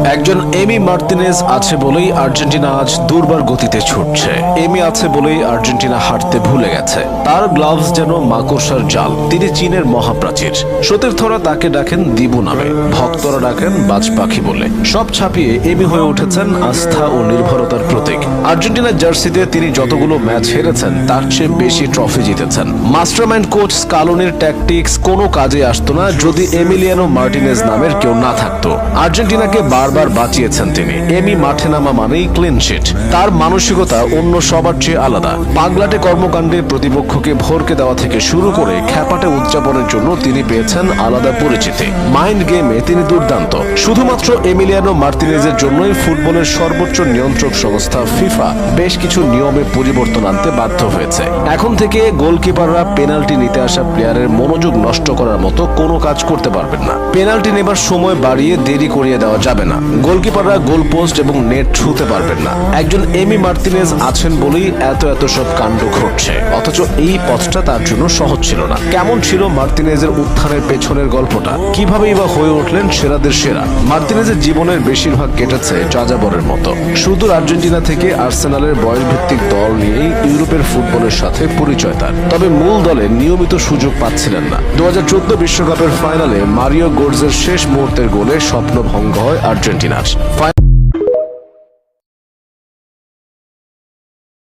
একজন এমি মার্তিনেজ আছে বলেই আর্জেন্টিনা আজ দুর্বার গতিতে ছুটছে। এমি আছে বলেই আর্জেন্টিনা হাঁটতে ভুলে গেছে। তার গ্লাভস যেন মাকড়সার জাল। তিনি চীনের মহাপ্রাচীর। সতীর্থরা তাকে ডাকেন দিবু নামে, ভক্তরা ডাকেন বাজ পাখি বলে। সব ছাপিয়ে এমি হয়ে উঠেছেন আস্থা ও নির্ভরতার প্রতীক। আর্জেন্টিনার জার্সিতে তিনি যতগুলো ম্যাচ হেরেছেন তার চেয়ে বেশি ট্রফি জিতেছেন। মাস্টারমাইন্ড কোচ স্কালোনির ট্যাকটিক্স কোনো কাজে আসতো না যদি এমিলিয়ানো মার্টিনেজ নামের কেউ না থাকতো। আর্জেন্টিনাকে বারবার বাঁচিয়েছেন তিনি। এমি মাঠে নামা মানেই ক্লিন শিট। তার মানসিকতা অন্য সবার চেয়ে আলাদা। পাগলাটে কর্মকাণ্ডে প্রতিপক্ষকে ভরকে দেওয়া থেকে শুরু করে খ্যাপাটে উদযাপনের জন্য তিনি পেয়েছেন আলাদা পরিচিতি। মাইন্ড গেমে তিনি দুর্দান্ত। শুধুমাত্র এমিলিয়ানো মার্তিনেজের জন্যই ফুটবলের সর্বোচ্চ নিয়ন্ত্রক সংস্থা ফিফা বেশ কিছু নিয়মে পরিবর্তন আনতে বাধ্য হয়েছে। এখন থেকে গোলকিপাররা পেনাল্টি নিতে আসা প্লেয়ারের মনোযোগ নষ্ট করার মতো কোনো কাজ করতে পারবেন না। পেনাল্টি নেবার সময় বাড়িয়ে দেরি করিয়ে দেওয়া যাবে না। গোলকিপাররা গোল পোস্ট এবং নেট ছুঁতে পারবেন না। একজন এমি মার্তিনেজ আছেন বলেই এত সব কাণ্ড ঘটছে। অথচ এই পথটা তার জন্য সহজ ছিল না। কেমন ছিল মার্তিনেজের উত্থানের পেছনের গল্পটা? কিভাবেই বা হয়ে উঠলেন সেরাদের সেরা? মার্তিনেজের জীবনের বেশিরভাগ কেটেছে যাযাবরের মতো। সুদূর আর্জেন্টিনা থেকে আর্সেনালের বয়সভিত্তিক দল নিয়েই ইউরোপের ফুটবলের সাথে পরিচয় তার। তবে মূল দলে নিয়মিত সুযোগ পাচ্ছিলেন না। 2014 বিশ্বকাপের ফাইনালে মারিও গোটজের শেষ মুহূর্তের গোলে স্বপ্ন ভঙ্গ হয় আর্জেন্টিনার।